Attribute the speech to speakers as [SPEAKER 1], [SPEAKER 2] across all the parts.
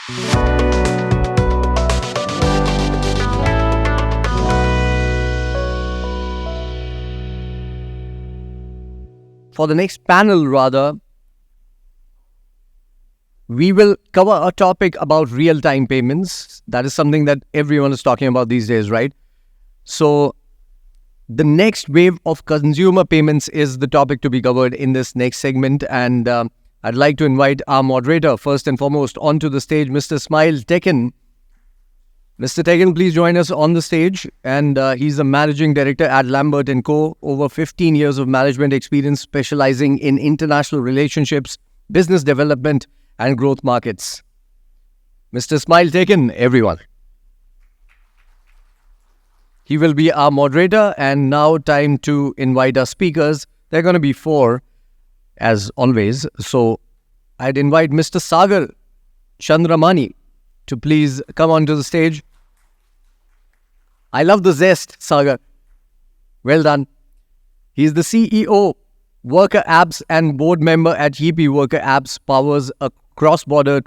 [SPEAKER 1] For the next panel, we will cover a topic about real-time payments. That is something that everyone is talking about these days, right? So the next wave of consumer payments is the topic to be covered in this next segment. And I'd like to invite our moderator, first and foremost, onto the stage, Mr. Ismail Tekin. Mr. Tekin, please join us on the stage. And he's the managing director at Lambert & Co. Over 15 years of management experience, specialising in international relationships, business development, and growth markets. Mr. Ismail Tekin, everyone. He will be our moderator, and now time to invite our speakers. There are going to be 4, as always. So I'd invite Mr. Sagar Chandramani to please come onto the stage. I love the zest, Sagar. Well done. He's the CEO, Worker Apps, and board member at Yeepy. Worker Apps powers a cross-border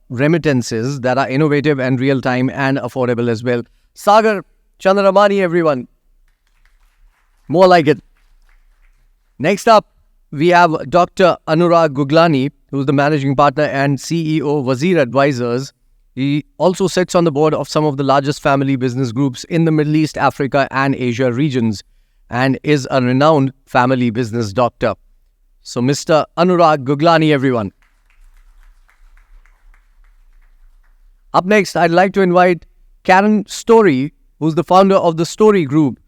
[SPEAKER 1] remittances that are innovative and real-time and affordable as well. Sagar Chandramani, everyone. More like it. Next up, we have Dr. Anurag Guglani, who's the managing partner and CEO, Wazir Advisors. He also sits on the board of some of the largest family business groups in the Middle East, Africa, and Asia regions, and is a renowned family business doctor. So, Mr. Anurag Guglani, everyone. Up next, I'd like to invite Karen Story, who's the founder of the Story Group,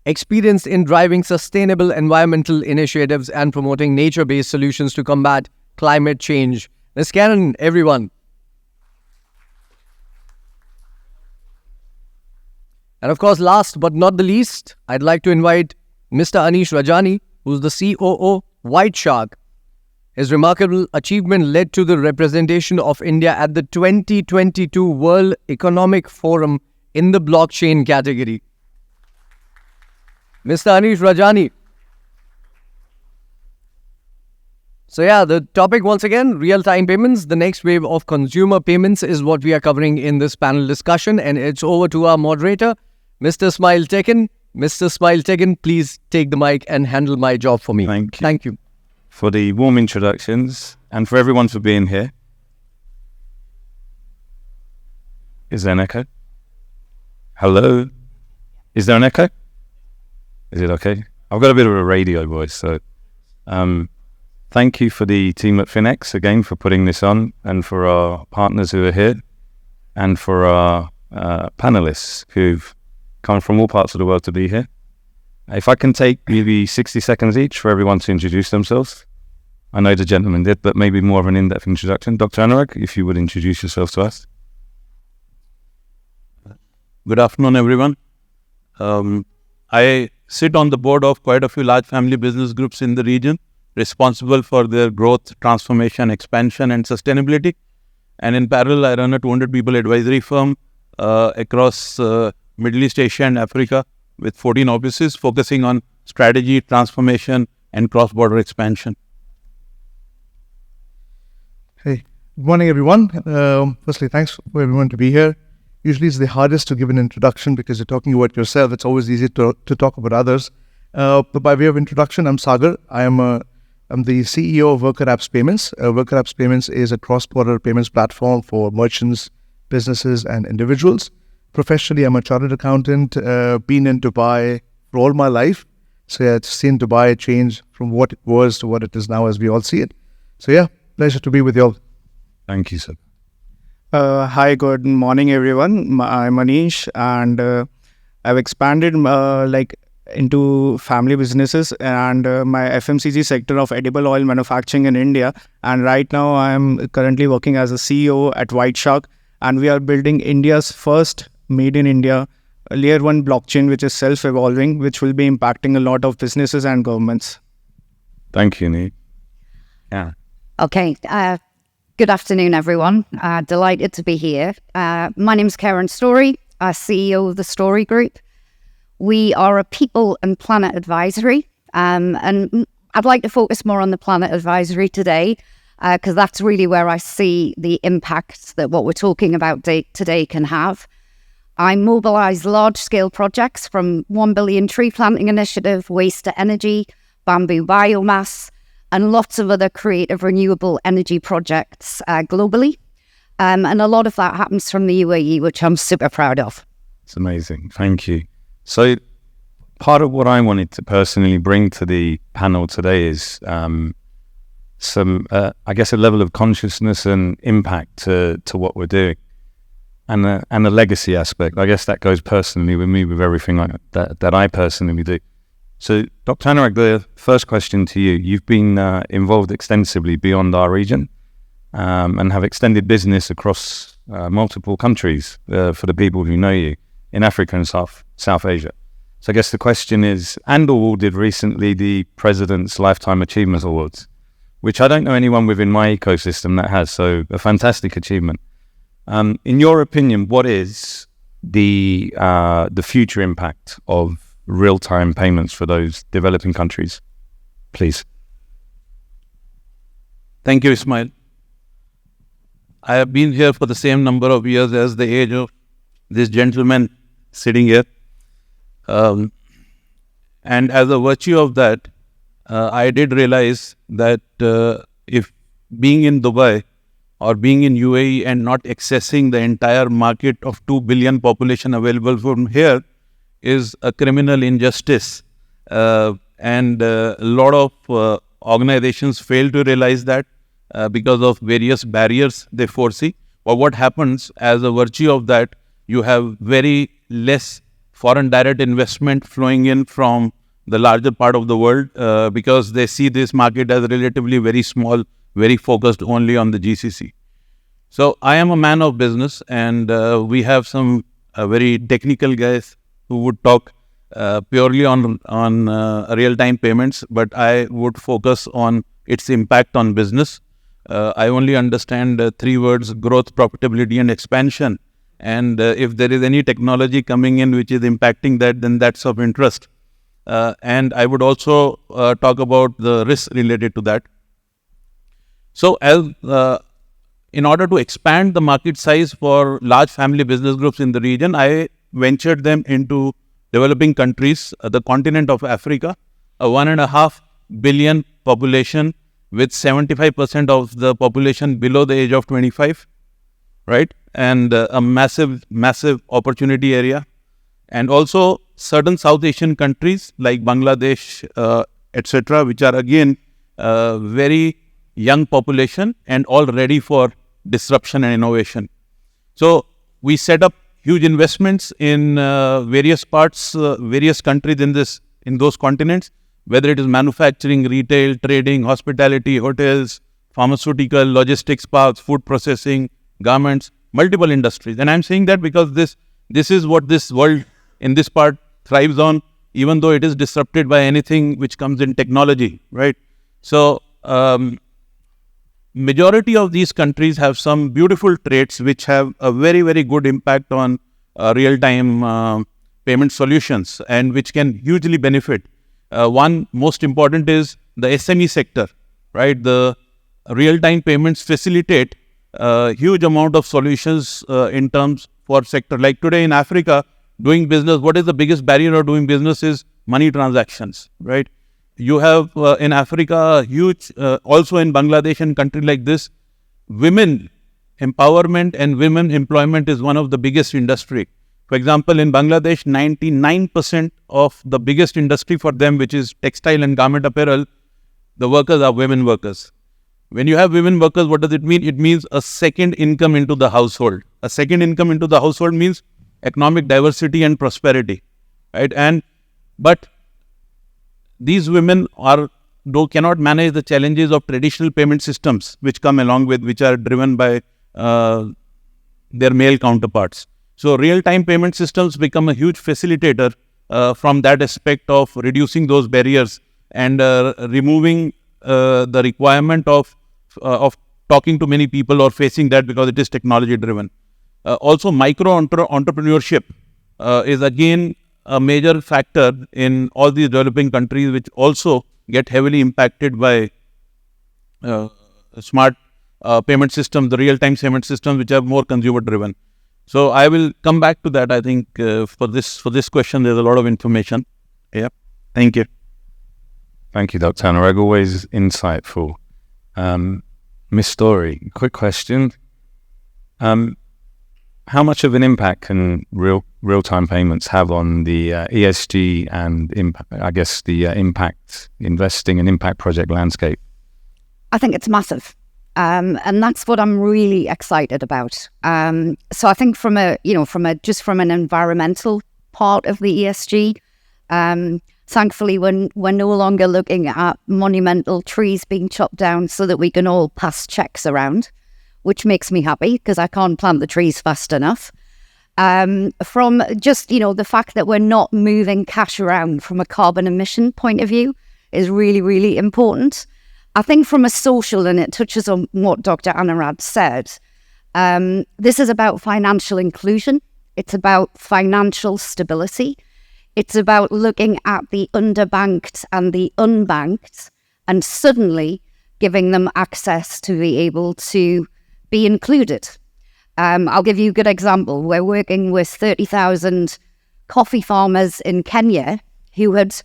[SPEAKER 1] experienced in driving sustainable environmental initiatives and promoting nature-based solutions to combat climate change. Ms. Karen, everyone. And of course, last but not the least, I'd like to invite Mr. Anish Rajani, who's the COO, White Shark. His remarkable achievement led to the representation of India at the 2022 World Economic Forum in the blockchain category. Mr. Anish Rajani. So yeah, the topic once again, real-time payments. The next wave of consumer payments is what we are covering in this panel discussion. And it's over to our moderator, Mr. Ismail Tekin. Mr. Ismail Tekin, please take the mic and handle my job for me.
[SPEAKER 2] Thank you.
[SPEAKER 1] Thank you
[SPEAKER 2] for the warm introductions and for everyone for being here. Is there an echo? Hello? Is there an echo? Is it okay? I've got a bit of a radio voice, so thank you for the team at FiNext again for putting this on, and for our partners who are here, and for our panelists who've come from all parts of the world to be here. If I can take maybe 60 seconds each for everyone to introduce themselves. I know the gentleman did, but maybe more of an in-depth introduction. Dr. Anurag, if you would introduce yourself to us.
[SPEAKER 3] Good afternoon, everyone. I sit on the board of quite a few large family business groups in the region, responsible for their growth, transformation, expansion, and sustainability. And in parallel, I run a 200 people advisory firm across Middle East, Asia, and Africa, with 14 offices focusing on strategy, transformation, and cross-border expansion.
[SPEAKER 4] Hey, good morning, everyone. Firstly, thanks for everyone to be here. Usually it's the hardest to give an introduction because you're talking about yourself. It's always easy to talk about others. But by way of introduction, I'm Sagar. I'm the CEO of Worker Apps Payments. Worker Apps Payments is a cross-border payments platform for merchants, businesses, and individuals. Professionally, I'm a chartered accountant, been in Dubai for all my life. So yeah, it's seen Dubai change from what it was to what it is now as we all see it. So yeah, pleasure to be with you all.
[SPEAKER 2] Thank you, sir.
[SPEAKER 5] Hi, good morning, everyone. I'm Anish, and I've expanded into family businesses and my FMCG sector of edible oil manufacturing in India. And right now, I'm currently working as a CEO at White Shark, and we are building India's first made in India layer 1 blockchain, which is self-evolving, which will be impacting a lot of businesses and governments.
[SPEAKER 2] Thank you, Neil. Yeah.
[SPEAKER 6] Okay. Good afternoon, everyone. Delighted to be here. My name's Karen Story, CEO of the Story Group. We are a people and planet advisory, and I'd like to focus more on the planet advisory today. because that's really where I see the impact that what we're talking about today can have. I mobilise large-scale projects from 1 billion tree planting initiative, waste to energy, bamboo biomass, and lots of other creative renewable energy projects globally. And a lot of that happens from the UAE, which I'm super proud of.
[SPEAKER 2] It's amazing. Thank you. So part of what I wanted to personally bring to the panel today is some, I guess, a level of consciousness and impact to what we're doing, and a legacy aspect. I guess that goes personally with me, with everything that I personally do. So, Dr. Anurag, the first question to you. You've been involved extensively beyond our region and have extended business across multiple countries for the people who know you in Africa and South Asia. So I guess the question is, and awarded recently the President's Lifetime Achievement Awards, which I don't know anyone within my ecosystem that has, so a fantastic achievement. In your opinion, what is the future impact of real-time payments for those developing countries? Please.
[SPEAKER 3] Thank you, Ismail. I have been here for the same number of years as the age of this gentleman sitting here. And as a virtue of that, I did realize that if being in Dubai or being in UAE and not accessing the entire market of 2 billion population available from here is a criminal injustice. And a lot of organizations fail to realize that because of various barriers they foresee. But what happens as a virtue of that, you have very less foreign direct investment flowing in from the larger part of the world because they see this market as relatively very small, very focused only on the GCC. So I am a man of business, and we have some very technical guys who would talk purely on real-time payments, but I would focus on its impact on business. I only understand 3 words: growth, profitability, and expansion. And if there is any technology coming in which is impacting that, then that's of interest. And I would also talk about the risks related to that. So in order to expand the market size for large family business groups in the region, I ventured them into developing countries, the continent of Africa, a 1.5 billion population with 75% of the population below the age of 25, right? And a massive opportunity area. And also certain South Asian countries like Bangladesh, etc., which are again very young population and all ready for disruption and innovation. So we set up huge investments in various parts, various countries in those continents, whether it is manufacturing, retail, trading, hospitality, hotels, pharmaceutical, logistics parks, food processing, garments, multiple industries. And I'm saying that because this is what this world in this part thrives on, even though it is disrupted by anything which comes in technology, right? So majority of these countries have some beautiful traits which have a very, very good impact on real-time payment solutions and which can hugely benefit. One most important is the SME sector, right? The real-time payments facilitate huge amount of solutions in terms for sector. Like today in Africa, doing business, what is the biggest barrier of doing business is money transactions, right? You have in Africa huge, also in Bangladesh and country like this, women empowerment and women employment is one of the biggest industry. For example, in Bangladesh, 99% of the biggest industry for them, which is textile and garment apparel, the workers are women workers. When you have women workers, what does it mean? It means a second income into the household. A second income into the household means economic diversity and prosperity, right? But these women cannot manage the challenges of traditional payment systems which come along with, which are driven by their male counterparts. So real-time payment systems become a huge facilitator from that aspect of reducing those barriers and removing the requirement of talking to many people or facing that because it is technology driven. Also entrepreneurship is again a major factor in all these developing countries which also get heavily impacted by smart payment systems, the real-time payment systems, which are more consumer-driven. So I will come back to that. I think for this question, there's a lot of information. Yeah. Thank you.
[SPEAKER 2] Thank you, Dr. Anurag. Always insightful. Miss Story, quick question. How much of an impact can real-time payments have on the ESG and the impact investing and impact project landscape?
[SPEAKER 6] I think it's massive. And that's what I'm really excited about. So I think from an environmental part of the ESG, thankfully we're no longer looking at monumental trees being chopped down so that we can all pass checks around, which makes me happy because I can't plant the trees fast enough. From just, the fact that we're not moving cash around from a carbon emission point of view is really, really important. I think from a social, and it touches on what Dr. Anurag said, this is about financial inclusion. It's about financial stability. It's about looking at the underbanked and the unbanked and suddenly giving them access to be able to be included. I'll give you a good example. We're working with 30,000 coffee farmers in Kenya who had,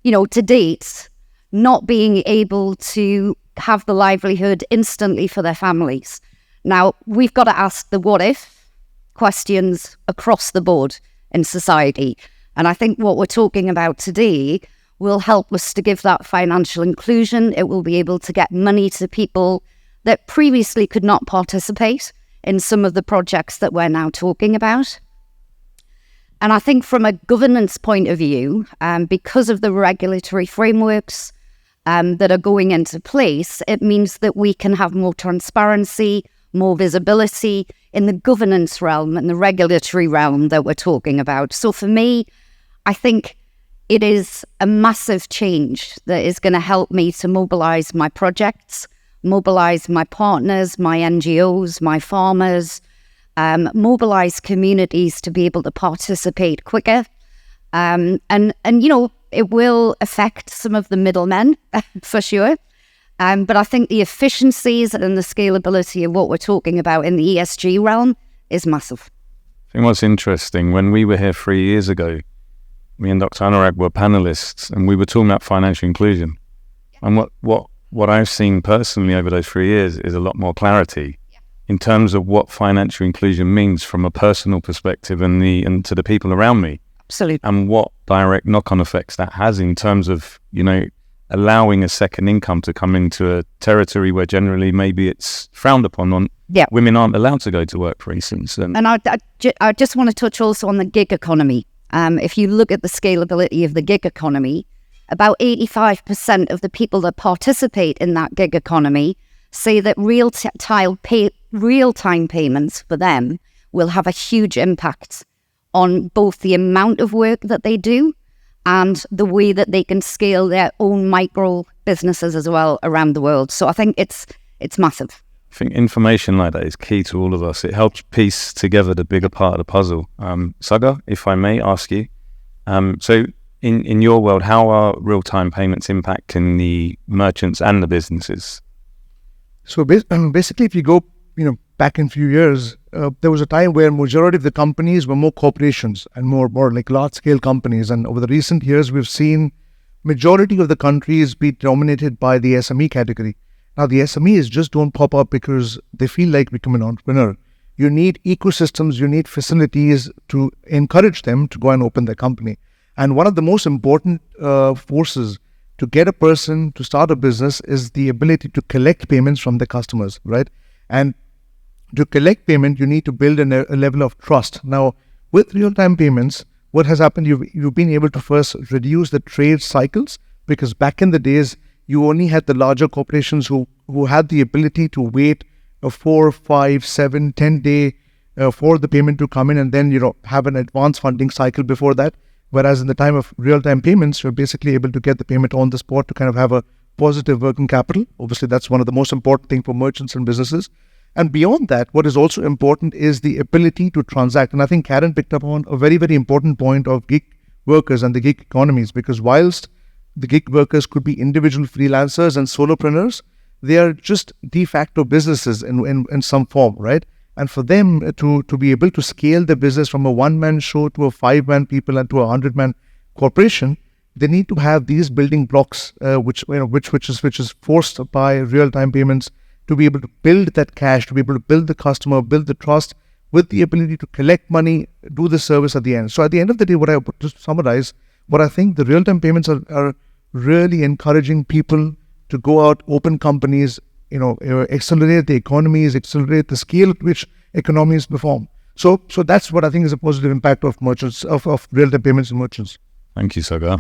[SPEAKER 6] to date, not being able to have the livelihood instantly for their families. Now, we've got to ask the what if questions across the board in society. And I think what we're talking about today will help us to give that financial inclusion. It will be able to get money to people that previously could not participate in some of the projects that we're now talking about. And I think from a governance point of view, because of the regulatory frameworks that are going into place, it means that we can have more transparency, more visibility in the governance realm and the regulatory realm that we're talking about. So for me, I think it is a massive change that is going to help me to mobilise my projects, mobilise my partners, my NGOs, my farmers, mobilise communities to be able to participate quicker. It will affect some of the middlemen for sure. But I think the efficiencies and the scalability of what we're talking about in the ESG realm is massive.
[SPEAKER 2] I think what's interesting, when we were here 3 years ago, me and Dr. Anurag were panelists and we were talking about financial inclusion. And what I've seen personally over those 3 years is a lot more clarity in terms of what financial inclusion means from a personal perspective and to the people around me.
[SPEAKER 6] Absolutely.
[SPEAKER 2] And what direct knock-on effects that has in terms of, allowing a second income to come into a territory where generally maybe it's frowned upon. Women aren't allowed to go to work, for instance. And
[SPEAKER 6] I just want to touch also on the gig economy. If you look at the scalability of the gig economy, about 85% of the people that participate in that gig economy say that real-time payments for them will have a huge impact on both the amount of work that they do and the way that they can scale their own micro businesses as well around the world. So I think it's massive.
[SPEAKER 2] I think information like that is key to all of us. It helps piece together the bigger part of the puzzle. Sagar, if I may ask you, so in your world, how are real-time payments impacting the merchants and the businesses?
[SPEAKER 4] So basically, if you go, back in a few years, there was a time where majority of the companies were more corporations and more like large-scale companies. And over the recent years, we've seen majority of the countries be dominated by the SME category. Now, the SMEs just don't pop up because they feel like becoming an entrepreneur. You need ecosystems, you need facilities to encourage them to go and open their company. And one of the most important forces to get a person to start a business is the ability to collect payments from the customers, right? And to collect payment, you need to build a level of trust. Now, with real-time payments, what has happened, you've been able to first reduce the trade cycles, because back in the days, you only had the larger corporations who had the ability to wait a 4, 5, 7, 10 day for the payment to come in, and then have an advance funding cycle before that. Whereas in the time of real-time payments, you're basically able to get the payment on the spot to kind of have a positive working capital. Obviously, that's one of the most important things for merchants and businesses. And beyond that, what is also important is the ability to transact. And I think Karen picked up on a very, very important point of gig workers and the gig economies, because whilst the gig workers could be individual freelancers and solopreneurs, they are just de facto businesses in some form, right? And for them to be able to scale the business from a one-man show to a 5-man people and to a 100-man corporation, they need to have these building blocks, which is forced by real-time payments, to be able to build that cash, to be able to build the customer, build the trust, with the ability to collect money, do the service at the end. So at the end of the day, what I just summarize, what I think the real-time payments are really encouraging people to go out, open companies, accelerate the economies, accelerate the scale at which economies perform. So that's what I think is a positive impact of merchants, of real-time payments and merchants.
[SPEAKER 2] Thank you, Sagar.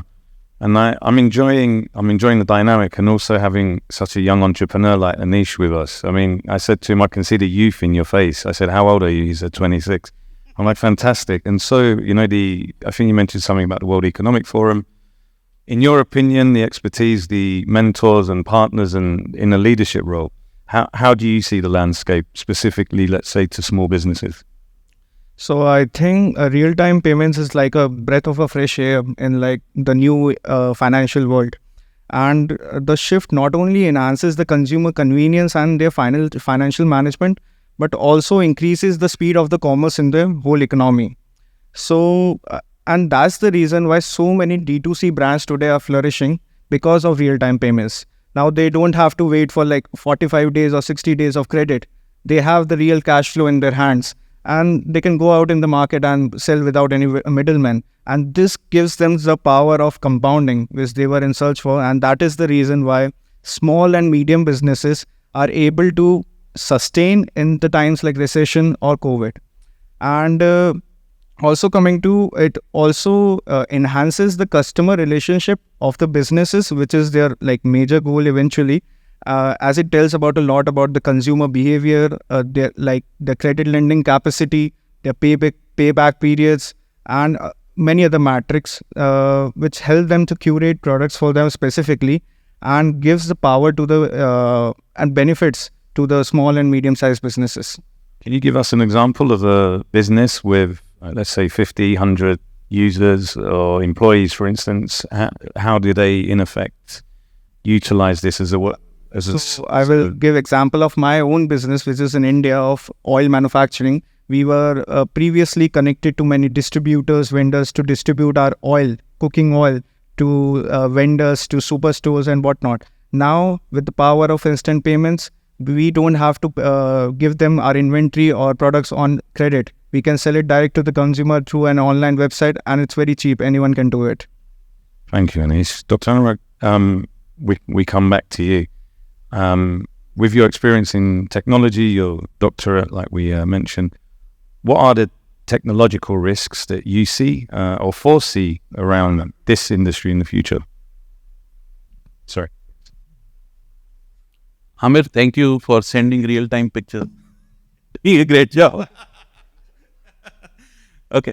[SPEAKER 2] And I'm enjoying the dynamic, and also having such a young entrepreneur like Anish with us. I mean, I said to him, I can see the youth in your face. I said, how old are you? He said, 26. I'm like, fantastic. And so, I think you mentioned something about the World Economic Forum. In your opinion, the expertise, the mentors and partners and in a leadership role, how do you see the landscape specifically, let's say, to small businesses?
[SPEAKER 5] So I think real-time payments is like a breath of a fresh air in like the new financial world. And the shift not only enhances the consumer convenience and their financial management, but also increases the speed of the commerce in the whole economy. So, and that's the reason why so many D2C brands today are flourishing, because of real-time payments. Now they don't have to wait for like 45 days or 60 days of credit. They have the real cash flow in their hands, and they can go out in the market and sell without any middleman. And this gives them the power of compounding, which they were in search for. And that is the reason why small and medium businesses are able to sustain in the times like recession or COVID. And also coming to it, also enhances the customer relationship of the businesses, which is their like major goal eventually. As it tells about a lot about the consumer behavior, their credit lending capacity, their payback periods, and many other metrics, which help them to curate products for them specifically, and gives the power to the and benefits to the small and medium-sized businesses.
[SPEAKER 2] Can you give us an example of a business with, let's say, 50, 100 users or employees, for instance? How do they, in effect, utilize this as a
[SPEAKER 5] So I will give example of my own business, which is in India, of oil manufacturing. We were previously connected to many distributors, vendors, to distribute our oil, cooking oil, to vendors, to superstores and whatnot. Now, with the power of instant payments, we don't have to give them our inventory or products on credit. We can sell it direct to the consumer through an online website, and it's very cheap. Anyone can do it.
[SPEAKER 2] Thank you, Anish. Dr. Anurag, we come back to you. With your experience in technology, your doctorate, like we mentioned, what are the technological risks that you see or foresee around this industry in the future? Sorry.
[SPEAKER 3] Amir, thank you for sending real-time pictures. Doing a great job. Okay.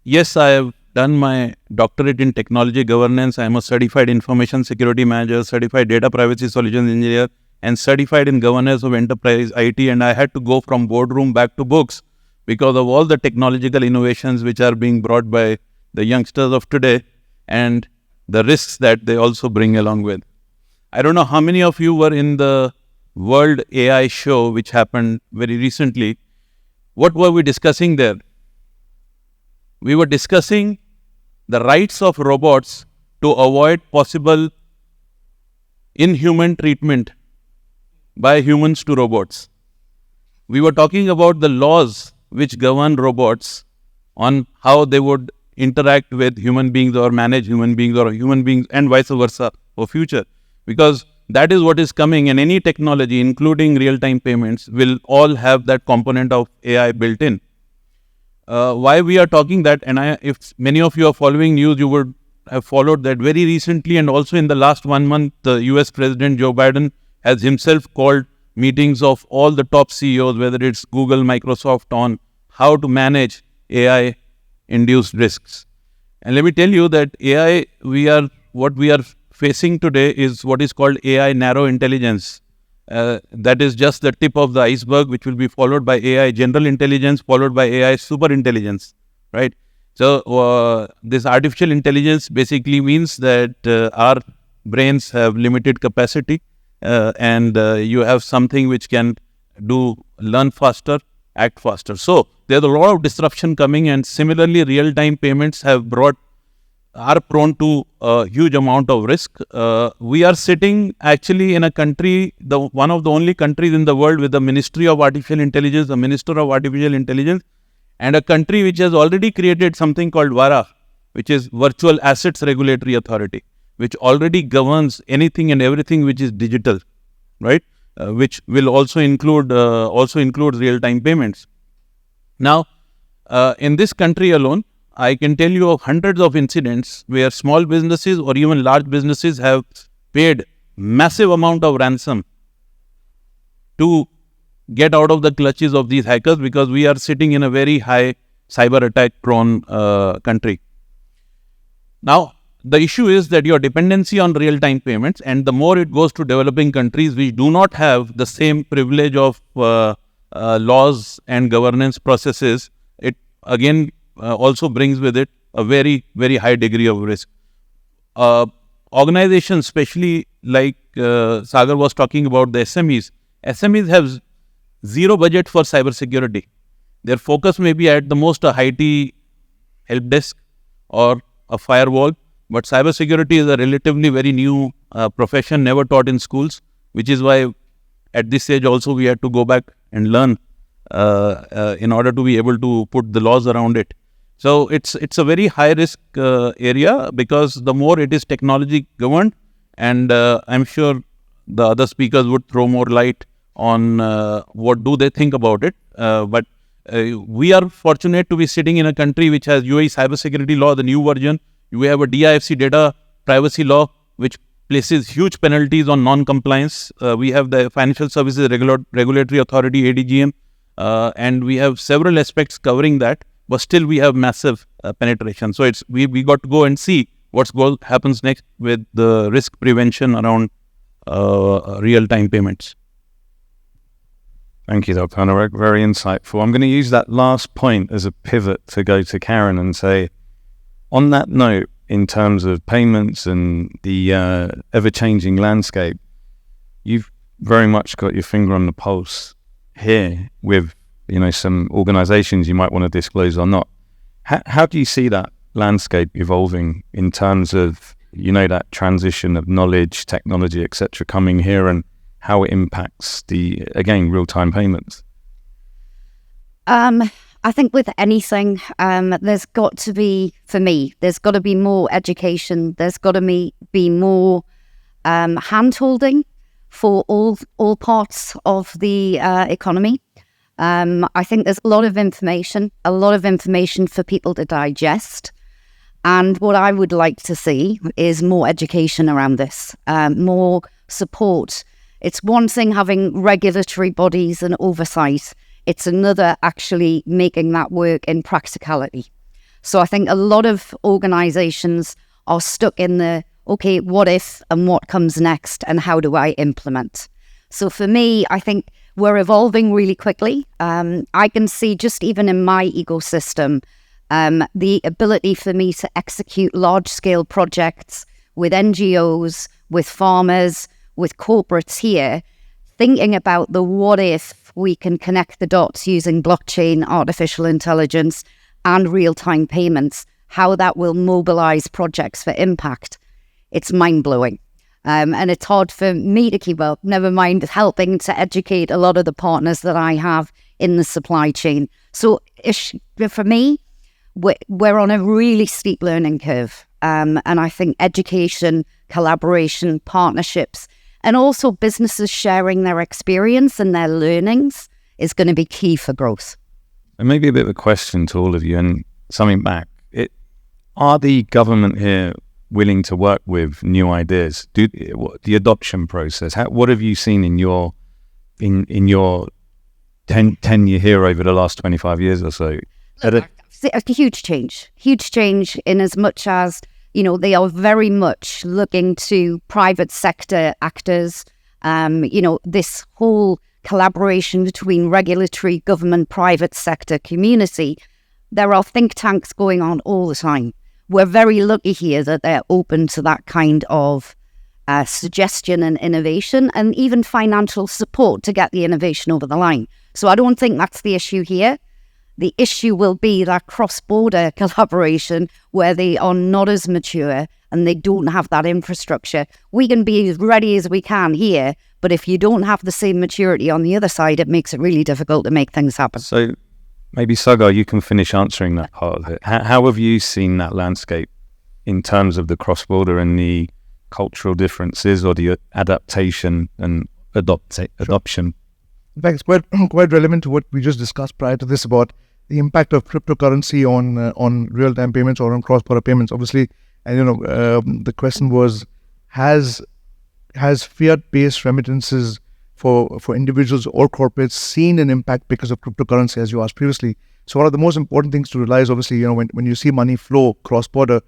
[SPEAKER 3] Yes, I have done my doctorate in technology governance. I am a certified information security manager, certified data privacy solutions engineer, and certified in governance of enterprise IT. And I had to go from boardroom back to books because of all the technological innovations which are being brought by the youngsters of today and the risks that they also bring along with. I don't know how many of you were in the World AI show, which happened very recently. What were we discussing there? We were discussing the rights of robots to avoid possible inhuman treatment by humans to robots. We were talking about the laws which govern robots on how they would interact with human beings or manage human beings and vice versa for future. Because that is what is coming, and any technology, including real-time payments, will all have that component of AI built in. Why we are talking that, and if many of you are following news, you would have followed that very recently, and also in the last 1 month, the US President Joe Biden has himself called meetings of all the top CEOs, whether it's Google, Microsoft, on how to manage AI-induced risks. And let me tell you that AI, what we are facing today is what is called AI narrow intelligence. That is just the tip of the iceberg, which will be followed by AI general intelligence, followed by AI super intelligence, right? So this artificial intelligence basically means that our brains have limited capacity, and you have something which can learn faster, act faster. So there's a lot of disruption coming, and similarly, real-time payments are prone to a huge amount of risk. We are sitting actually in a country, one of the only countries in the world with the Ministry of Artificial Intelligence, the Minister of Artificial Intelligence, and a country which has already created something called VARA, which is Virtual Assets Regulatory Authority, which already governs anything and everything which is digital, right? Which will also include real-time payments. Now, in this country alone, I can tell you of hundreds of incidents where small businesses or even large businesses have paid massive amount of ransom to get out of the clutches of these hackers, because we are sitting in a very high cyber attack prone country. Now, the issue is that your dependency on real-time payments, and the more it goes to developing countries which do not have the same privilege of laws and governance processes, it again also brings with it a very, very high degree of risk. Organizations, especially like Sagar was talking about, the SMEs have zero budget for cybersecurity. Their focus may be at the most a IT help desk or a firewall, but cybersecurity is a relatively very new profession, never taught in schools, which is why at this stage also we had to go back and learn in order to be able to put the laws around it. So it's a very high risk area, because the more it is technology governed, and I'm sure the other speakers would throw more light on what do they think about it. But we are fortunate to be sitting in a country which has UAE cybersecurity law, the new version. We have a DIFC data privacy law, which places huge penalties on non-compliance. We have the Financial Services Regulatory Authority, ADGM, and we have several aspects covering that. But still, we have massive penetration. So we got to go and see what happens next with the risk prevention around real-time payments.
[SPEAKER 2] Thank you, Dr. Anurag. Very insightful. I'm going to use that last point as a pivot to go to Karen and say, on that note, in terms of payments and the ever-changing landscape, you've very much got your finger on the pulse here with some organizations you might want to disclose or not. How do you see that landscape evolving in terms of, that transition of knowledge, technology, etc. coming here, and how it impacts the, again, real-time payments?
[SPEAKER 6] I think with anything, there's got to be more education. There's got to be more hand-holding for all parts of the economy. I think there's a lot of information for people to digest. And what I would like to see is more education around this, more support. It's one thing having regulatory bodies and oversight. It's another actually making that work in practicality. So I think a lot of organizations are stuck in the, okay, what if and what comes next and how do I implement? So for me, I think we're evolving really quickly. I can see just even in my ecosystem, the ability for me to execute large-scale projects with NGOs, with farmers, with corporates here, thinking about the what if we can connect the dots using blockchain, artificial intelligence, and real-time payments, how that will mobilize projects for impact. It's mind-blowing. And it's hard for me to keep up, never mind helping to educate a lot of the partners that I have in the supply chain. So for me, we're on a really steep learning curve. And I think education, collaboration, partnerships, and also businesses sharing their experience and their learnings is going to be key for growth.
[SPEAKER 2] And maybe a bit of a question to all of you and something back. Are the government here willing to work with new ideas? The adoption process, what have you seen in your tenure here over the last 25 years or so?
[SPEAKER 6] A huge change in as much as, they are very much looking to private sector actors, this whole collaboration between regulatory, government, private sector, community. There are think tanks going on all the time. We're very lucky here that they're open to that kind of suggestion and innovation, and even financial support to get the innovation over the line. So I don't think that's the issue here. The issue will be that cross-border collaboration where they are not as mature and they don't have that infrastructure. We can be as ready as we can here, but if you don't have the same maturity on the other side, it makes it really difficult to make things happen.
[SPEAKER 2] So maybe, Sagar, you can finish answering that part of it. How have you seen that landscape in terms of the cross-border and the cultural differences or the adaptation and adoption?
[SPEAKER 4] In fact, it's quite relevant to what we just discussed prior to this about the impact of cryptocurrency on real-time payments or on cross-border payments. Obviously, and the question was, has fiat-based remittances for individuals or corporates seen an impact because of cryptocurrency, as you asked previously? So one of the most important things to realize, obviously, when you see money flow cross-border,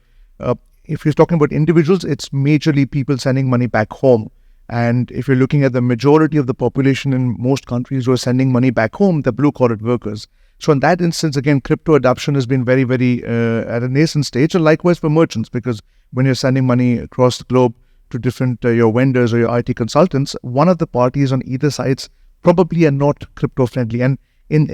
[SPEAKER 4] if you're talking about individuals, it's majorly people sending money back home. And if you're looking at the majority of the population in most countries who are sending money back home, the blue-collar workers. So in that instance, again, crypto adoption has been very, very at a nascent stage, and likewise for merchants, because when you're sending money across the globe to different your vendors or your IT consultants, one of the parties on either sides probably are not crypto-friendly.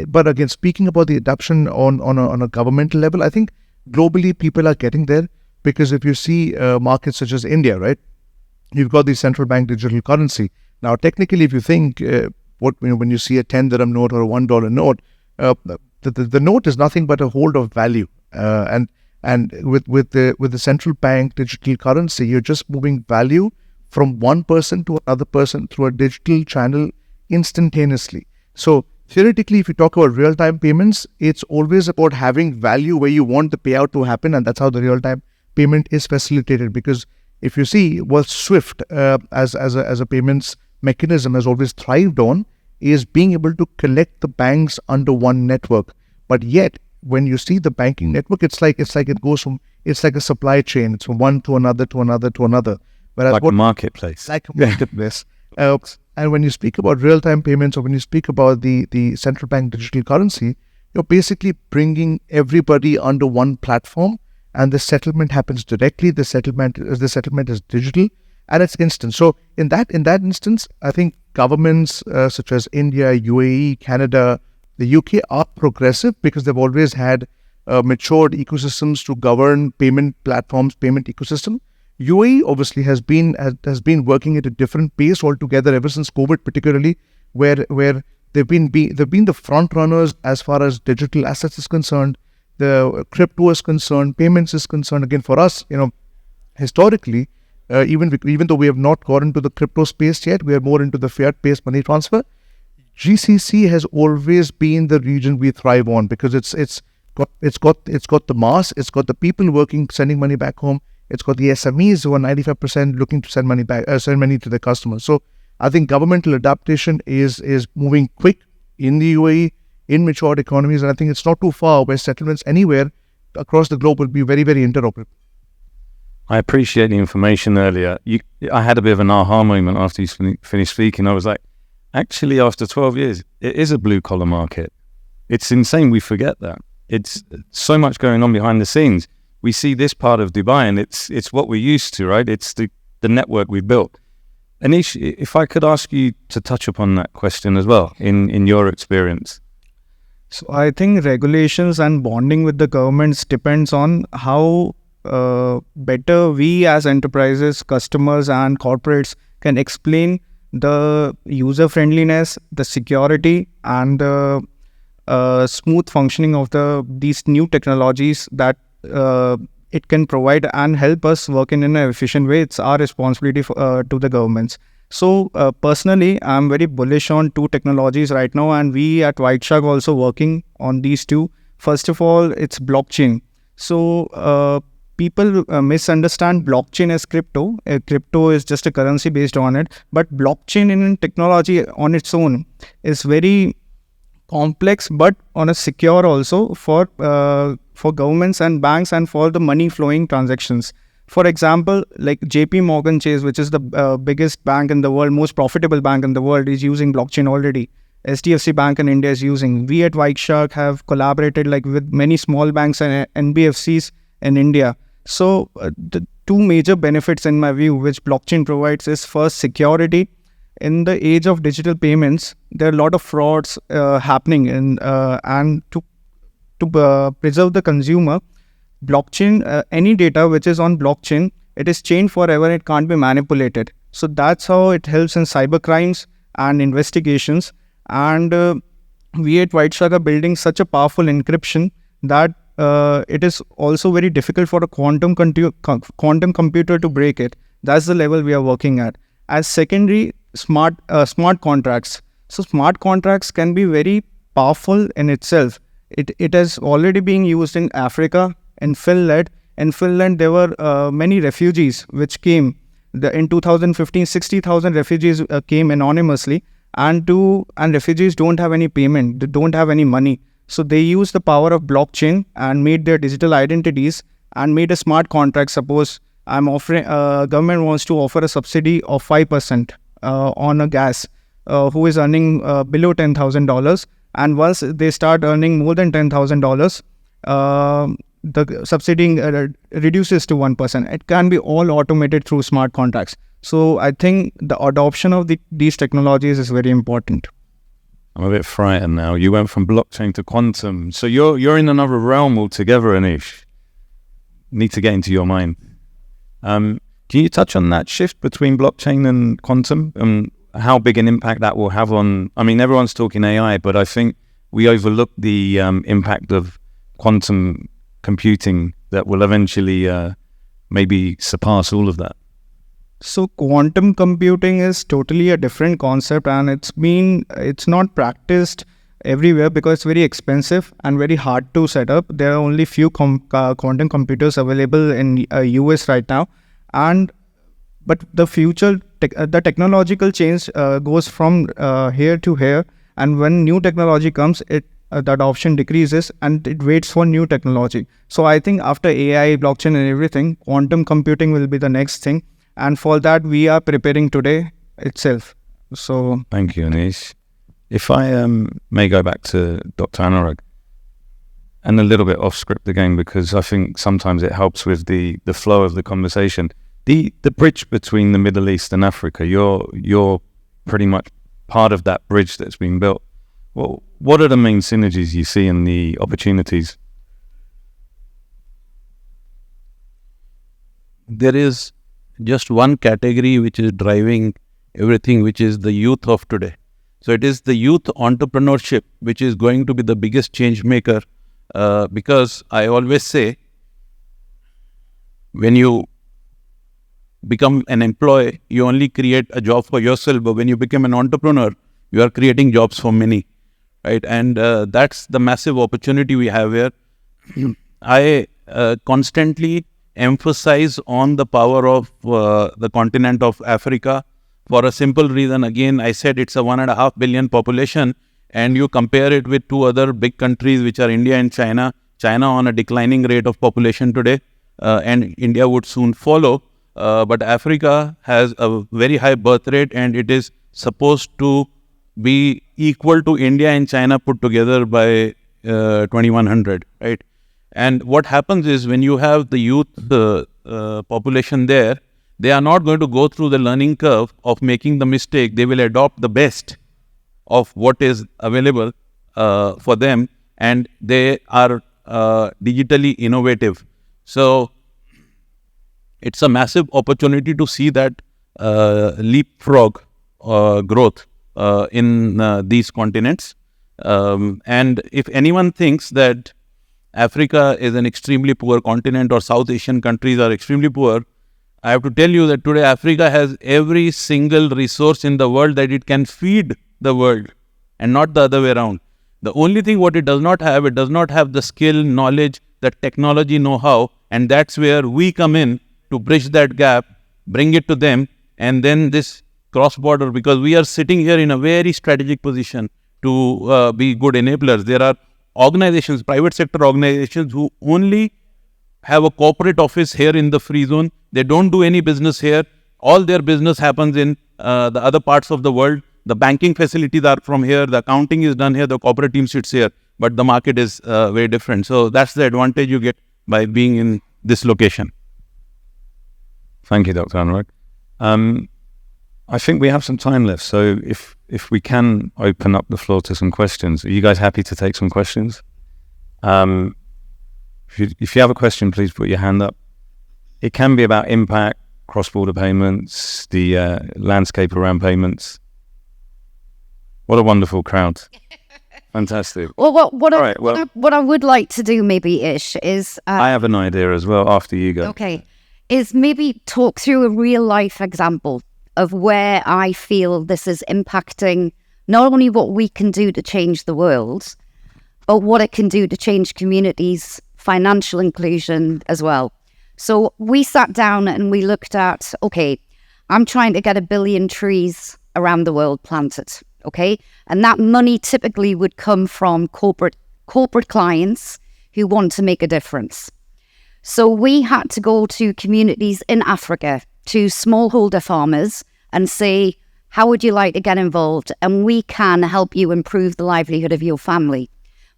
[SPEAKER 4] But again, speaking about the adoption on a governmental level, I think globally people are getting there, because if you see markets such as India, right, you've got the central bank digital currency. Now, technically, if you think when you see a 10 dirham note or a $1 note, the note is nothing but a hold of value, and with the central bank digital currency, you're just moving value from one person to another person through a digital channel instantaneously. So theoretically, if you talk about real-time payments, it's always about having value where you want the payout to happen, and that's how the real-time payment is facilitated. Because if you see what SWIFT as a payments mechanism has always thrived on, is being able to collect the banks under one network. But yet, when you see the banking network, it's like a supply chain. It's from one to another to another to another. Whereas
[SPEAKER 2] like a marketplace.
[SPEAKER 4] Like a marketplace. And when you speak about real-time payments, or when you speak about the central bank digital currency, you're basically bringing everybody under one platform, and the settlement happens directly. The settlement is digital, and it's instant. So in that instance, I think governments such as India, UAE, Canada, the UK are progressive because they've always had matured ecosystems to govern payment platforms, payment ecosystem. UAE obviously has been working at a different pace altogether ever since COVID, particularly where they've been the front runners as far as digital assets is concerned, the crypto is concerned, payments is concerned. Again, for us, historically, even though we have not got into the crypto space yet, we are more into the fiat-based money transfer. GCC has always been the region we thrive on, because it's got the mass, it's got the people working, sending money back home, it's got the SMEs who are 95% looking to send money to their customers. So I think governmental adaptation is moving quick in the UAE, in matured economies, and I think it's not too far where settlements anywhere across the globe will be very, very interoperable.
[SPEAKER 2] I appreciate the information earlier. I had a bit of an aha moment after you finished speaking. I was like, actually, after 12 years, it is a blue-collar market. It's insane we forget that. It's so much going on behind the scenes. We see this part of Dubai, and it's what we're used to, right? It's the network we built. Anish, if I could ask you to touch upon that question as well, in your experience.
[SPEAKER 5] So I think regulations and bonding with the governments depends on how better we as enterprises, customers and corporates can explain the user friendliness, the security and the smooth functioning of these new technologies that it can provide and help us work in an efficient way. It's our responsibility to the governments. So personally, I'm very bullish on two technologies right now, and we at White Shark also working on these two. First of all, it's blockchain. So people misunderstand blockchain as crypto. Crypto is just a currency based on it, but blockchain in technology on its own is very complex, but on a secure also for governments and banks and for the money flowing transactions. For example, like JP Morgan Chase, which is the biggest bank in the world, most profitable bank in the world, is using blockchain already. SDFC Bank in India is using. We at White Shark have collaborated with many small banks and NBFCs in India. So two major benefits in my view which blockchain provides is first security. In the age of digital payments, there are a lot of frauds happening, and to preserve the consumer, blockchain, any data which is on blockchain, it is chained forever. It can't be manipulated. So that's how it helps in cyber crimes and investigations. And we at Whiteshark are building such a powerful encryption that it is also very difficult for a quantum computer to break it. That's the level we are working at. As secondary, smart contracts. So smart contracts can be very powerful in itself. It is already being used in Africa, in Finland. In Finland, there were many refugees which came. In 2015, 60,000 refugees came anonymously, and refugees don't have any payment. They don't have any money. So they use the power of blockchain and made their digital identities and made a smart contract. Suppose I'm offering, government wants to offer a subsidy of 5% on a gas, who is earning below $10,000. And once they start earning more than $10,000, the subsidy reduces to 1%. It can be all automated through smart contracts. So I think the adoption of these technologies is very important.
[SPEAKER 2] I'm a bit frightened now. You went from blockchain to quantum. So you're in another realm altogether, Anish. Need to get into your mind. Can you touch on that shift between blockchain and quantum and how big an impact that will have on, I mean, everyone's talking AI, but I think we overlook the impact of quantum computing that will eventually maybe surpass all of that.
[SPEAKER 5] So quantum computing is totally a different concept, and it's not practiced everywhere because it's very expensive and very hard to set up. There are only few quantum computers available in US right now, but the future the technological change goes from here to here, and when new technology comes, the adoption decreases and it waits for new technology. So I think after AI, blockchain and everything, quantum computing will be the next thing. And for that, we are preparing today itself. So
[SPEAKER 2] thank you, Anish. If I may go back to Dr. Anurag, and a little bit off script again, because I think sometimes it helps with the flow of the conversation. The bridge between the Middle East and Africa, you're pretty much part of that bridge that's been built. Well, what are the main synergies you see and the opportunities?
[SPEAKER 3] There is just one category which is driving everything, which is the youth of today. So it is the youth entrepreneurship which is going to be the biggest change maker, because I always say, when you become an employee, you only create a job for yourself, but when you become an entrepreneur, you are creating jobs for many, right? And that's the massive opportunity we have here. I constantly emphasize on the power of the continent of Africa for a simple reason. Again, I said it's a 1.5 billion population, and you compare it with two other big countries, which are India and China. China on a declining rate of population today, and India would soon follow. But Africa has a very high birth rate, and it is supposed to be equal to India and China put together by 2100, right? And what happens is, when you have the youth population there, they are not going to go through the learning curve of making the mistake. They will adopt the best of what is available for them, and they are digitally innovative. So it's a massive opportunity to see that leapfrog growth in these continents. And if anyone thinks that Africa is an extremely poor continent or South Asian countries are extremely poor, I have to tell you that today Africa has every single resource in the world that it can feed the world, and not the other way around. The only thing what it does not have the skill, knowledge, the technology know-how, and that's where we come in to bridge that gap, bring it to them, and then this cross-border, because we are sitting here in a very strategic position to be good enablers. There are organizations, private sector organizations, who only have a corporate office here in the free zone. They don't do any business here. All their business happens in the other parts of the world. The banking facilities are from here. The accounting is done here. The corporate team sits here. But the market is very different. So that's the advantage you get by being in this location.
[SPEAKER 2] Thank you, Dr. Anurag. I think we have some time left, so if we can open up the floor to some questions. Are you guys happy to take some questions? If you have a question, please put your hand up. It can be about impact, cross-border payments, the landscape around payments. What a wonderful crowd. Fantastic.
[SPEAKER 6] Well, what
[SPEAKER 2] Right,
[SPEAKER 6] I would like to do maybe, Ish, is...
[SPEAKER 2] I have an idea as well after you go.
[SPEAKER 6] Okay. Is maybe talk through a real-life example of where I feel this is impacting not only what we can do to change the world, but what it can do to change communities' financial inclusion as well. So we sat down and we looked at, okay, I'm trying to get 1 billion trees around the world planted, okay? And that money typically would come from corporate clients who want to make a difference. So we had to go to communities in Africa, to smallholder farmers, and say, how would you like to get involved? And we can help you improve the livelihood of your family.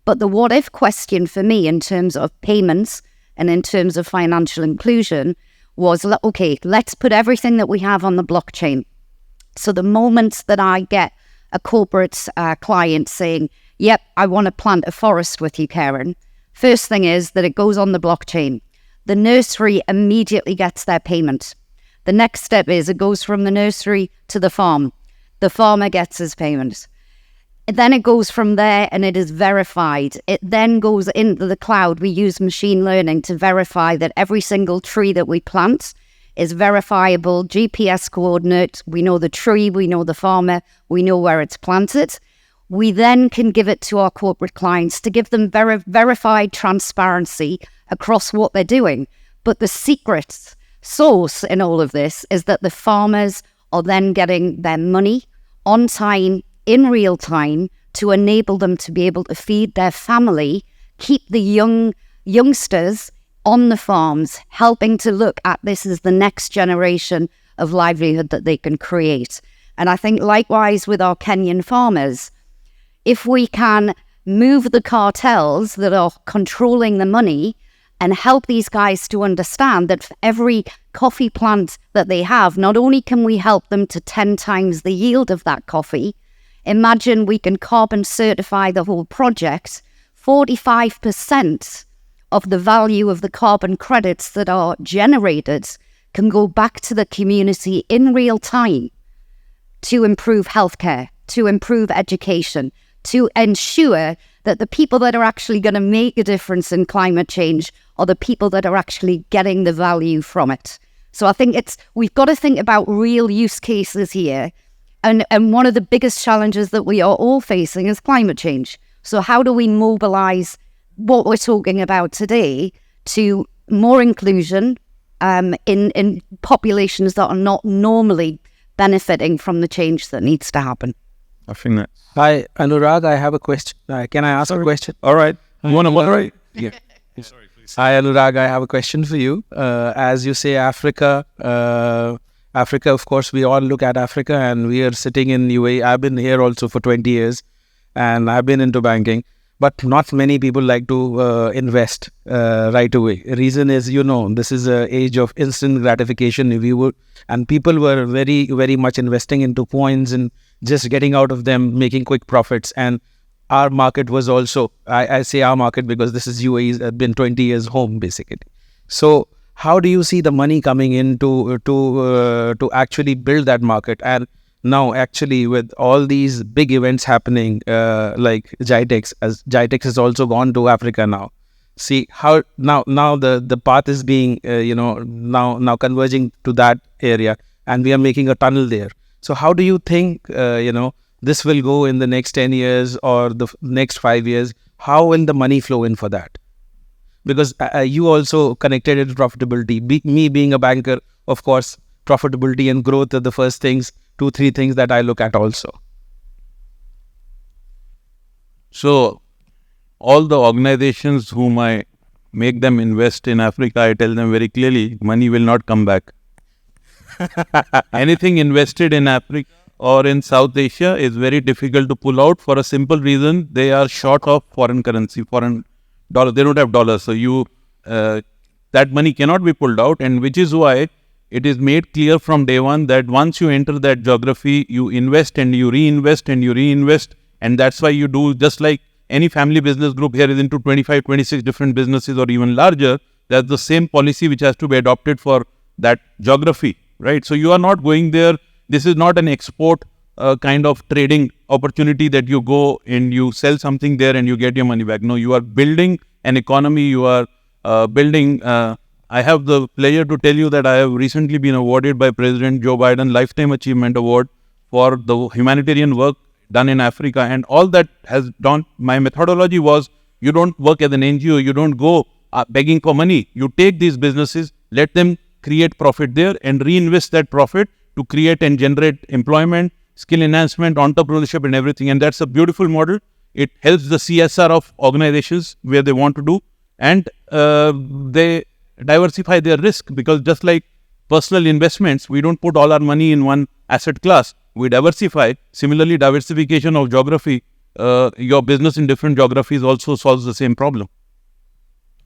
[SPEAKER 6] But the what if question for me in terms of payments and in terms of financial inclusion was, okay, let's put everything that we have on the blockchain. So the moment that I get a corporate client saying, yep, I want to plant a forest with you, Karen, first thing is that it goes on the blockchain. The nursery immediately gets their payment. The next step is it goes from the nursery to the farm. The farmer gets his payment. Then it goes from there and it is verified. It then goes into the cloud. We use machine learning to verify that every single tree that we plant is verifiable, GPS coordinate. We know the tree, we know the farmer, we know where it's planted. We then can give it to our corporate clients to give them verified transparency across what they're doing. But the secret source in all of this is that the farmers are then getting their money on time, in real time, to enable them to be able to feed their family, keep the youngsters on the farms, helping to look at this as the next generation of livelihood that they can create. And I think likewise with our Kenyan farmers, if we can move the cartels that are controlling the money and help these guys to understand that for every coffee plant that they have, not only can we help them to 10 times the yield of that coffee, imagine we can carbon certify the whole project. 45% of the value of the carbon credits that are generated can go back to the community in real time to improve healthcare, to improve education, to ensure that the people that are actually going to make a difference in climate change are the people that are actually getting the value from it. So I think we've got to think about real use cases here. And one of the biggest challenges that we are all facing is climate change. So how do we mobilize what we're talking about today to more inclusion in populations that are not normally benefiting from the change that needs to happen?
[SPEAKER 2] I think that...
[SPEAKER 7] Hi, Anurag, I have a question. Can I ask a question?
[SPEAKER 2] All right. You want to moderate?
[SPEAKER 7] Yeah. Hi, Anurag, I have a question for you. As you say, Africa, of course, we all look at Africa and we are sitting in UAE. I've been here also for 20 years and I've been into banking, but not many people like to invest right away. Reason is, this is an age of instant gratification. And people were very, very much investing into coins and just getting out of them, making quick profits. And our market was also, I say our market because this is UAE's been 20 years home, basically. So how do you see the money coming in to actually build that market? And now actually with all these big events happening, like GITEX, as GITEX has also gone to Africa now. See how now the path is being, now converging to that area and we are making a tunnel there. So how do you think, this will go in the next 10 years or the next 5 years? How will the money flow in for that? Because you also connected it to profitability. Me being a banker, of course, profitability and growth are the first things, 2-3 things that I look at also.
[SPEAKER 3] So all the organizations whom I make them invest in Africa, I tell them very clearly, money will not come back. Anything invested in Africa or in South Asia is very difficult to pull out for a simple reason. They are short of foreign currency, foreign dollar. They don't have dollars. So that money cannot be pulled out, and which is why it is made clear from day one that once you enter that geography, you invest and you reinvest and you reinvest. And that's why you do, just like any family business group here is into 25, 26 different businesses or even larger, that's the same policy which has to be adopted for that geography, right? So you are not going there. This is not an export kind of trading opportunity that you go and you sell something there and you get your money back. No, you are building an economy. You are building. I have the pleasure to tell you that I have recently been awarded by President Joe Biden Lifetime Achievement Award for the humanitarian work done in Africa. And all that has done, my methodology was, you don't work as an NGO, you don't go begging for money. You take these businesses, let them create profit there and reinvest that profit to create and generate employment, skill enhancement, entrepreneurship and everything. And that's a beautiful model. It helps the CSR of organizations where they want to do, and they diversify their risk, because just like personal investments, we don't put all our money in one asset class. We diversify. Similarly, diversification of geography, your business in different geographies also solves the same problem.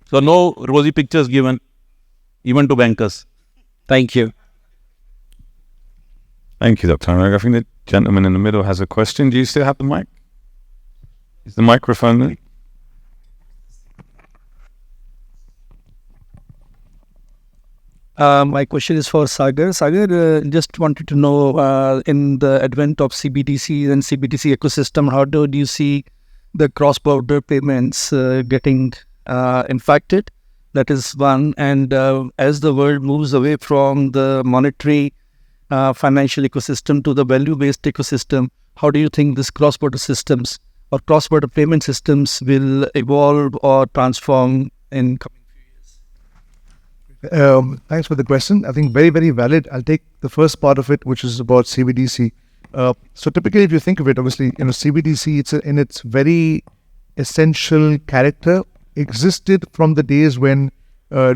[SPEAKER 3] So no rosy pictures given, even to bankers.
[SPEAKER 7] Thank you.
[SPEAKER 2] Thank you, Dr. Anurag. I think the gentleman in the middle has a question. Do you still have the mic? Is the microphone there?
[SPEAKER 8] My question is for Sagar. Sagar, just wanted to know, in the advent of CBDC and CBDC ecosystem, how do you see the cross-border payments getting impacted? That is one. And as the world moves away from the monetary financial ecosystem to the value-based ecosystem, how do you think this cross-border systems or cross-border payment systems will evolve or transform in coming?
[SPEAKER 4] Thanks for the question. I think very, very valid. I'll take the first part of it, which is about CBDC. So typically, if you think of it, obviously, CBDC, it's in its very essential character, existed from the days when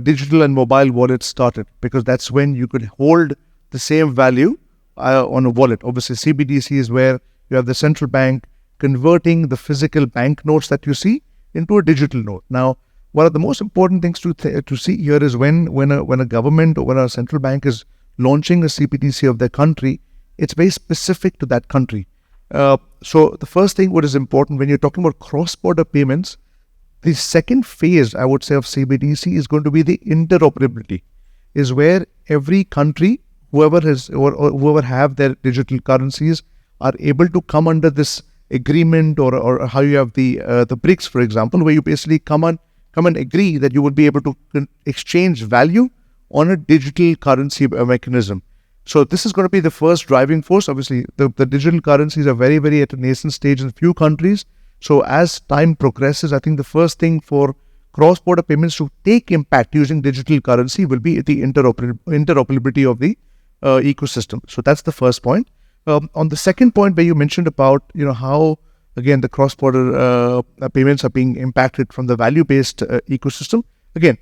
[SPEAKER 4] digital and mobile wallets started, because that's when you could hold the same value on a wallet. Obviously, CBDC is where you have the central bank converting the physical banknotes that you see into a digital note. Now, one of the most important things to see here is when a government or when a central bank is launching a CBDC of their country, it's very specific to that country. So the first thing what is important when you're talking about cross-border payments, the second phase, I would say, of CBDC is going to be the interoperability, is where every country, whoever have their digital currencies, are able to come under this agreement, or how you have the BRICS, for example, where you basically come and agree that you would be able to exchange value on a digital currency mechanism. So this is going to be the first driving force. Obviously, the digital currencies are very, very at a nascent stage in a few countries. So as time progresses, I think the first thing for cross-border payments to take impact using digital currency will be the interoperability of the ecosystem. So that's the first point. On the second point, where you mentioned about how, again, the cross-border payments are being impacted from the value-based ecosystem, again,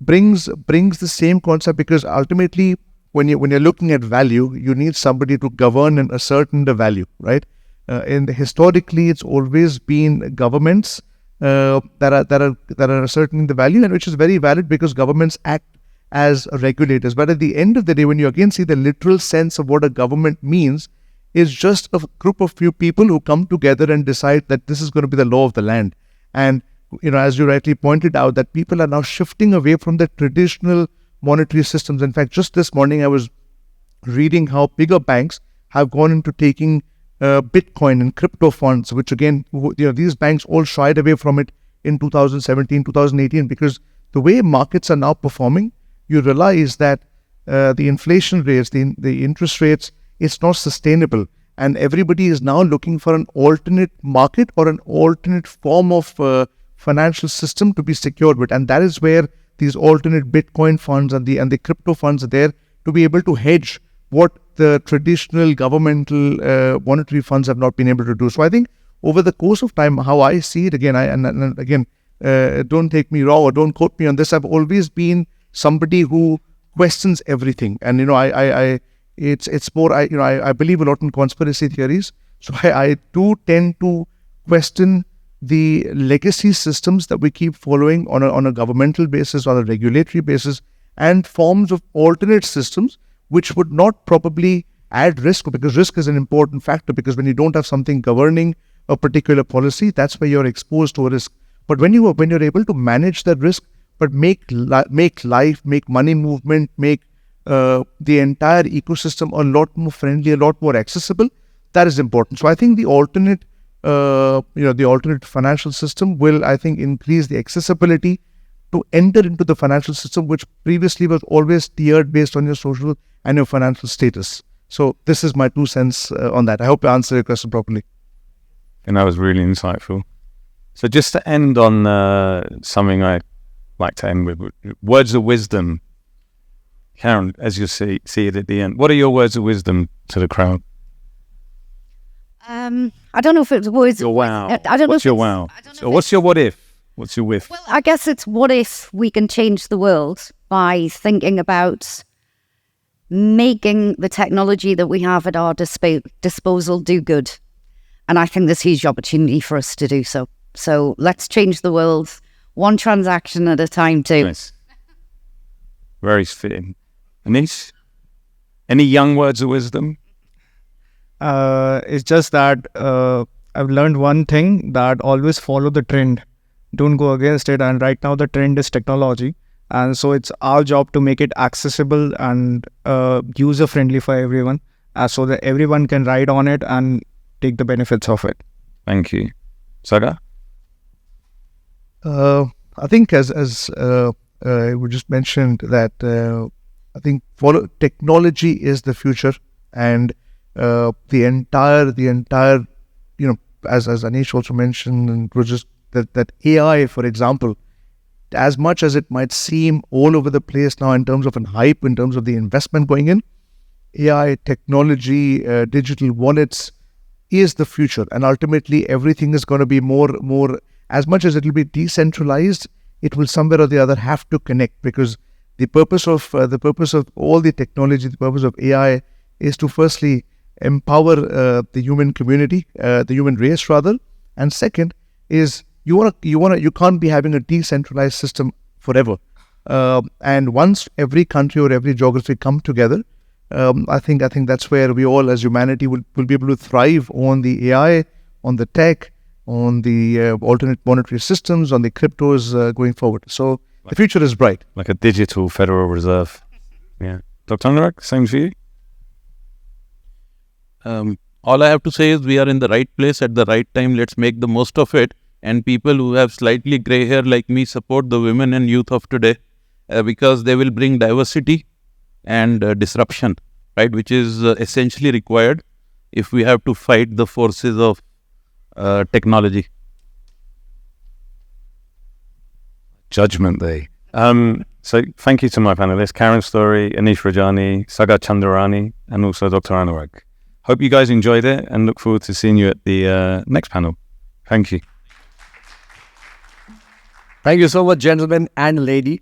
[SPEAKER 4] brings the same concept, because ultimately, when you're looking at value, you need somebody to govern and ascertain the value, right? And historically, it's always been governments that are ascertaining the value, and which is very valid because governments act as regulators. But at the end of the day, when you again see the literal sense of what a government means, is just a group of few people who come together and decide that this is going to be the law of the land. And, as you rightly pointed out, that people are now shifting away from the traditional monetary systems. In fact, just this morning, I was reading how bigger banks have gone into taking Bitcoin and crypto funds, which again, these banks all shied away from it in 2017, 2018, because the way markets are now performing, you realize that the inflation rates, the interest rates, it's not sustainable, and everybody is now looking for an alternate market or an alternate form of financial system to be secured with, and that is where these alternate Bitcoin funds and the crypto funds are there to be able to hedge what the traditional governmental monetary funds have not been able to do. So I think over the course of time, how I see it, again, and again, don't take me wrong or don't quote me on this, I've always been somebody who questions everything, and it's more, I believe a lot in conspiracy theories. So I do tend to question the legacy systems that we keep following on a governmental basis, on a regulatory basis, and forms of alternate systems which would not probably add risk, because risk is an important factor, because when you don't have something governing a particular policy, that's where you're exposed to a risk. But when you're able to manage that risk, but make life, make money movement, make the entire ecosystem a lot more friendly, a lot more accessible, that is important. So I think the alternate financial system will, I think, increase the accessibility to enter into the financial system, which previously was always tiered based on your social and your financial status. So this is my 2 cents on that. I hope I answered your question properly.
[SPEAKER 2] And that was really insightful. So just to end on something I like to end with, words of wisdom. Karen, as you see it at the end, what are your words of wisdom to the crowd?
[SPEAKER 6] I don't know if it's words.
[SPEAKER 2] Your wow.
[SPEAKER 6] I don't know.
[SPEAKER 2] What's your wow? So what's your what if? What's your whiff?
[SPEAKER 6] Well, I guess it's what if we can change the world by thinking about making the technology that we have at our disposal do good. And I think there's huge opportunity for us to do so. So let's change the world one transaction at a time too.
[SPEAKER 2] Nice. Very fitting. Anish, any young words of wisdom?
[SPEAKER 5] It's just that I've learned one thing, that always follow the trend. Don't go against it. And right now the trend is technology. And so it's our job to make it accessible and user-friendly for everyone, so that everyone can ride on it and take the benefits of it.
[SPEAKER 2] Thank you. Saga?
[SPEAKER 4] I think as we just mentioned that I think technology is the future, and the entire as Anish also mentioned, and was just that AI, for example, as much as it might seem all over the place now in terms of an hype, in terms of the investment going in, AI, technology, digital wallets is the future, and ultimately everything is going to be more. As much as it will be decentralized, it will somewhere or the other have to connect, because the purpose of all the technology, the purpose of AI, is to firstly empower the human community, the human race rather, and second is you can't be having a decentralized system forever. And once every country or every geography come together, I think that's where we all as humanity will be able to thrive on the AI, on the tech, on the alternate monetary systems, on the cryptos going forward. So the future is bright.
[SPEAKER 2] Like a digital Federal Reserve. Yeah. Dr. Anurag, same for you?
[SPEAKER 3] All I have to say is we are in the right place at the right time. Let's make the most of it. And people who have slightly grey hair like me support the women and youth of today because they will bring diversity and disruption, right? Which is essentially required if we have to fight the forces of technology.
[SPEAKER 2] Judgment Day. So thank you to my panelists, Karen Story, Anish Rajani, Sagar Chandarani, and also Dr. Anurag. Hope you guys enjoyed it and look forward to seeing you at the next panel. Thank you.
[SPEAKER 1] Thank you so much, gentlemen and lady.